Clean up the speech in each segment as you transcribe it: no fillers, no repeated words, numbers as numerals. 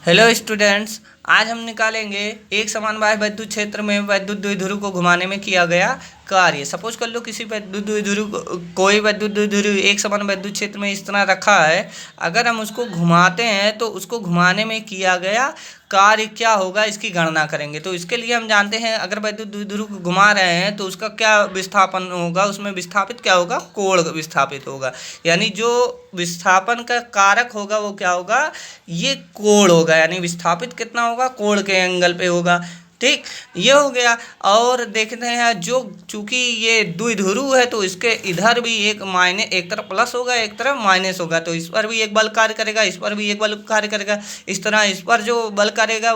Hello students, आज हम निकालेंगे एक समान बाह्य वैद्युत क्षेत्र में वैद्युत द्विध्रुव को घुमाने में किया गया कार्य। सपोज कर लो किसी वैद्युत द्विध्रुव कोई वैद्युत द्विध्रुव एक समान वैद्युत क्षेत्र में इस तरह रखा है। अगर हम उसको घुमाते हैं तो उसको घुमाने में किया गया कार्य क्या होगा, इसकी गणना करेंगे। तो इसके लिए हम जानते हैं अगर वैद्युत द्विध्रुव को घुमा रहे हैं तो उसका क्या विस्थापन होगा, उसमें विस्थापित क्या होगा, कोण विस्थापित होगा। यानी जो विस्थापन का कारक होगा वो क्या होगा, ये कोण होगा। यानी विस्थापित कितना होगा, कोण के एंगल पे होगा। ठीक, ये हो गया। और देखते हैं जो चूंकि ये द्विध्रुव है तो इसके इधर भी एक माइनस, एक तरफ प्लस होगा एक तरफ माइनस होगा। तो इस पर भी एक बल कार्य करेगा, इस पर भी एक बल कार्य करेगा। इस तरह इस पर जो बल करेगा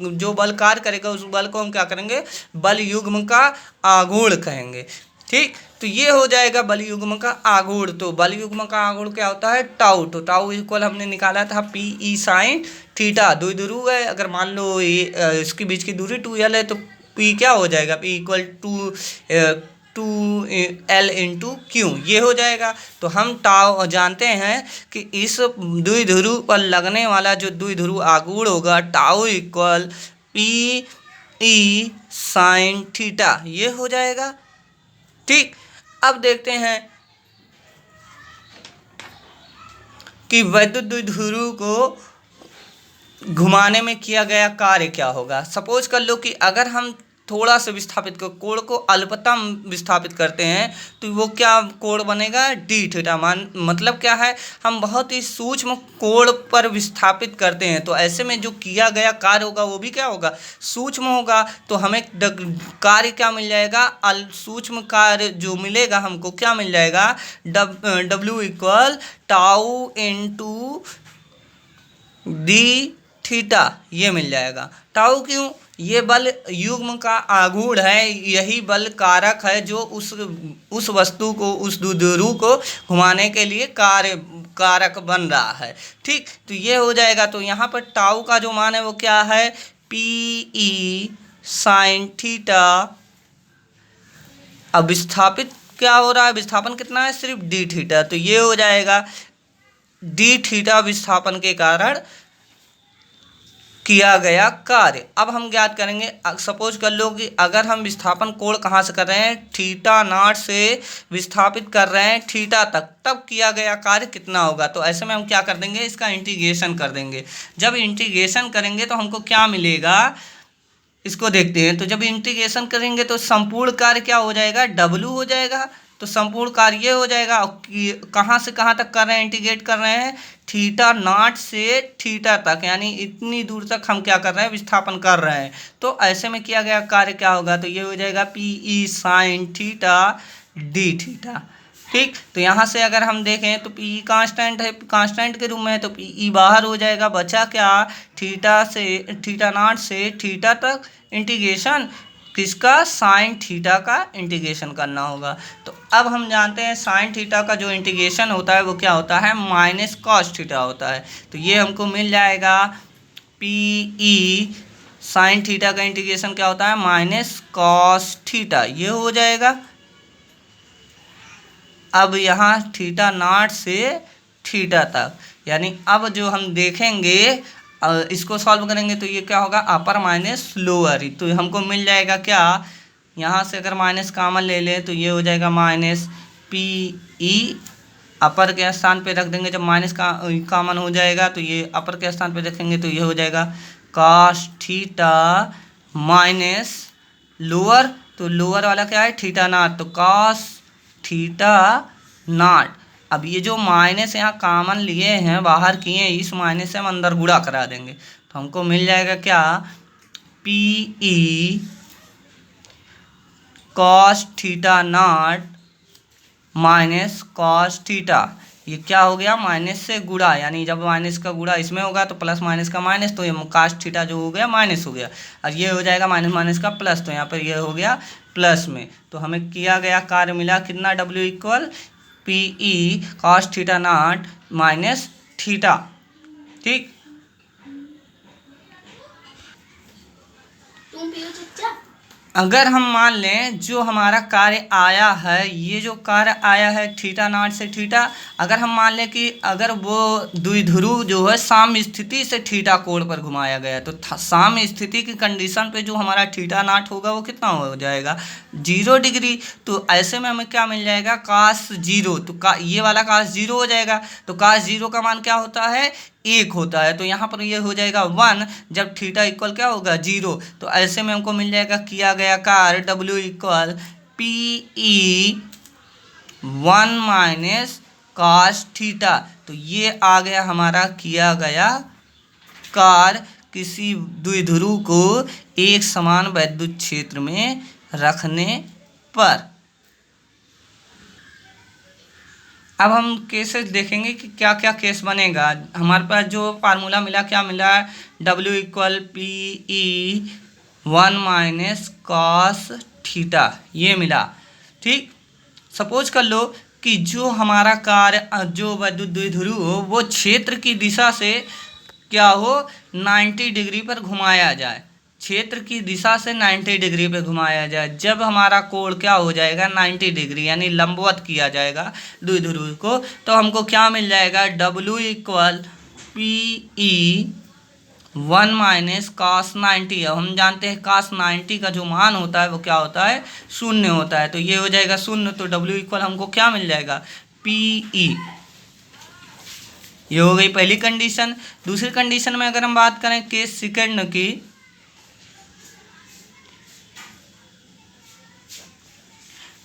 जो बल कार्य करेगा उस बल को हम क्या करेंगे, बल युग्म का आघूर्ण कहेंगे। ठीक, तो ये हो जाएगा बल युग्म का आघूर्ण। तो बल युग्म का आघूर्ण क्या होता है, टाउ। तो टाउ इक्वल हमने निकाला था पी ई साइन थीटा। द्विध्रुव है, अगर मान लो ये इसके बीच की दूरी 2l है तो पी क्या हो जाएगा, P equal to L into Q, ये हो जाएगा। तो हम टाउ जानते हैं कि इस द्विध्रुव पर लगने वाला जो द्विध्रुव आघूर्ण होगा tau equal P E sine theta, ये हो जाएगा। ठीक, अब देखते हैं कि वैद्युत द्विध्रुव को घुमाने में किया गया कार्य क्या होगा। सपोज कर लो कि अगर हम थोड़ा सा विस्थापित को कोण को अल्पतम विस्थापित करते हैं तो वो क्या कोण बनेगा, डी थीटा। मतलब क्या है, हम बहुत ही सूक्ष्म कोण पर विस्थापित करते हैं तो ऐसे में जो किया गया कार्य होगा वो भी क्या होगा, सूक्ष्म होगा। तो हमें कार्य क्या मिल जाएगा, सूक्ष्म कार्य जो मिलेगा हमको क्या मिल जाएगा, W equal tau into D theta, ये मिल जाएगा। टाउ क्यों, ये बल युग्म का आघूर्ण है, यही बल कारक है जो उस वस्तु को, उस द्विध्रुव को घुमाने के लिए कारक बन रहा है। ठीक, तो ये हो जाएगा। तो यहाँ पर टाउ का जो मान है वो क्या है, पी ई साइन थीटा। अब विस्थापित क्या हो रहा है, विस्थापन कितना है, सिर्फ डी थीटा। तो ये हो जाएगा डी थीटा विस्थापन के कारण किया गया कार्य। अब हम ज्ञात करेंगे, सपोज कर लो कि अगर हम विस्थापन कोण कहाँ से कर रहे हैं, थीटा नॉट से विस्थापित कर रहे हैं थीटा तक, तब किया गया कार्य कितना होगा। तो ऐसे में हम क्या कर देंगे, इसका इंटीग्रेशन कर देंगे। जब इंटीग्रेशन करेंगे तो हमको क्या मिलेगा, इसको देखते हैं। तो जब इंटीग्रेशन करेंगे तो संपूर्ण कार्य क्या हो जाएगा, डब्ल्यू हो जाएगा। तो संपूर्ण कार्य ये हो जाएगा। कहाँ से कहाँ तक कर रहे हैं, इंटीग्रेट कर रहे हैं थीटा नॉट से थीटा तक, यानी इतनी दूर तक हम क्या कर रहे हैं, विस्थापन कर रहे हैं। तो ऐसे में किया गया कार्य क्या होगा, तो ये हो जाएगा P E sine theta D theta. ठीक, तो यहाँ से अगर हम देखें तो पी कांस्टेंट है, कांस्टेंट के रूप में है तो पी ई बाहर हो जाएगा। बचा क्या, थीटा नॉट से थीटा तक इंटीग्रेशन किसका, साइन थीटा का इंटीग्रेशन करना होगा। तो अब हम जानते हैं साइन थीटा का जो इंटीग्रेशन होता है वो क्या होता है, माइनस कॉस थीटा होता है। तो ये हमको मिल जाएगा पी ई साइन थीटा का इंटीग्रेशन क्या होता है, माइनस कॉस थीटा, ये हो जाएगा। अब यहाँ थीटा नॉट से थीटा तक, यानी अब जो हम देखेंगे इसको सॉल्व करेंगे तो ये क्या होगा, अपर माइनस लोअर। तो हमको मिल जाएगा क्या, यहाँ से अगर माइनस कॉमन ले लें तो ये हो जाएगा माइनस पी ई, अपर के स्थान पे रख देंगे। जब माइनस का कॉमन हो जाएगा तो ये अपर के स्थान पे रखेंगे तो ये हो जाएगा कॉस थीटा माइनस लोअर। तो लोअर वाला क्या है, थीटा नॉट, तो कॉस थीटा नॉट। अब ये जो माइनस यहाँ कॉमन लिए हैं, बाहर किए, इस माइनस से हम अंदर गुणा करा देंगे तो हमको मिल जाएगा क्या, P E cos theta naught minus cos theta. ये क्या हो गया, माइनस से गुणा, यानी जब माइनस का गुणा इसमें होगा तो प्लस माइनस का माइनस, तो ये कॉस थीटा जो हो गया माइनस हो गया, और ये हो जाएगा माइनस माइनस का प्लस, तो यहाँ पर ये हो गया प्लस में। तो हमें किया गया कार्य मिला कितना, W equal P E cos theta naught minus theta. ठीक, तुम पियो चच्चा। अगर हम मान लें जो हमारा कार्य आया है, ये जो कार्य आया है थीटा नॉट से थीटा, अगर हम मान लें कि अगर वो द्विध्रुव जो है साम्य स्थिति से थीटा कोण पर घुमाया गया, तो साम्य स्थिति की कंडीशन पे जो हमारा थीटा नॉट होगा वो कितना हो जाएगा, 0 डिग्री। तो ऐसे में हमें क्या मिल जाएगा, cos 0। तो ये वाला cos 0 हो जाएगा। तो cos 0 का मान क्या होता है, 1 होता है। तो यहाँ पर ये हो जाएगा 1 जब थीटा इक्वल क्या होगा, 0। तो ऐसे में हमको मिल जाएगा किया गया कार्य W equal PE 1 minus cos theta. तो ये आ गया हमारा किया गया कार्य किसी द्विध्रुव को एक समान वैद्युत क्षेत्र में रखने पर। अब हम केसेस देखेंगे कि क्या क्या केस बनेगा। हमारे पास जो फार्मूला मिला, क्या मिला, W equal PE 1 minus cos theta, ये मिला। ठीक, सपोज कर लो कि जो हमारा कार्य जो वैद्युत द्विध्रुव हो वो क्षेत्र की दिशा से क्या हो, 90 डिग्री पर घुमाया जाए, क्षेत्र की दिशा से 90 डिग्री पे घुमाया जाए। जब हमारा कोण क्या हो जाएगा, 90 डिग्री, यानी लंबवत किया जाएगा द्विध्रुव को, तो हमको क्या मिल जाएगा, W equal PE 1 minus cos 90। अब हम जानते हैं cos 90 का जो मान होता है वो क्या होता है, 0 होता है। तो ये हो जाएगा 0। तो W इक्वल हमको क्या मिल जाएगा, PE। ये हो गई पहली कंडीशन। दूसरी कंडीशन में अगर हम बात करें केस सेकंड की,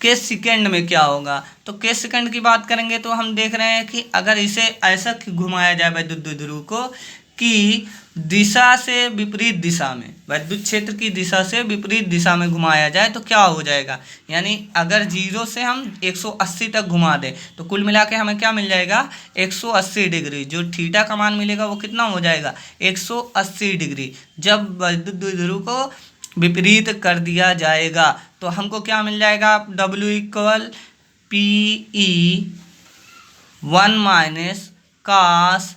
केस सेकंड में क्या होगा, तो केस सेकंड की बात करेंगे तो हम देख रहे हैं कि अगर इसे ऐसा घुमाया जाए वैद्युत द्विध्रुव को कि दिशा से विपरीत दिशा में, वैद्युत क्षेत्र की दिशा से विपरीत दिशा में घुमाया जाए तो क्या हो जाएगा, यानी अगर 0 से हम 180 तक घुमा दें तो कुल मिला के हमें क्या मिल जाएगा, 180 डिग्री। जो थीटा का मान मिलेगा वो कितना हो जाएगा, 180 डिग्री। जब वैद्युत द्विध्रुव को विपरीत कर दिया जाएगा तो हमको क्या मिल जाएगा, W equal PE 1 minus cos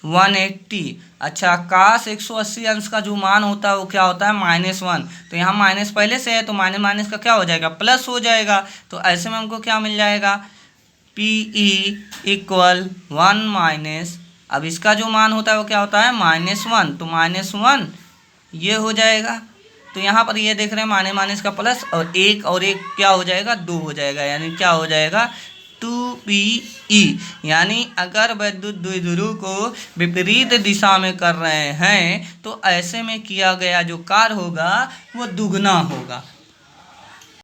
180। अच्छा, cos 180 अंश का जो मान होता है वो क्या होता है, -1। तो यहाँ माइनस पहले से है तो माइनस माइनस का क्या हो जाएगा, प्लस हो जाएगा। तो ऐसे में हमको क्या मिल जाएगा, PE इक्वल 1 माइनस, अब इसका जो मान होता है वो क्या होता है, -1। तो -1 ये हो जाएगा। तो यहाँ पर ये देख रहे हैं माइनस माइनस का प्लस, और एक क्या हो जाएगा, 2 हो जाएगा, यानी क्या हो जाएगा, 2PE। यानी अगर वैद्युत द्विध्रुव को विपरीत दिशा में कर रहे हैं तो ऐसे में किया गया जो कार्य होगा वो दुगना होगा।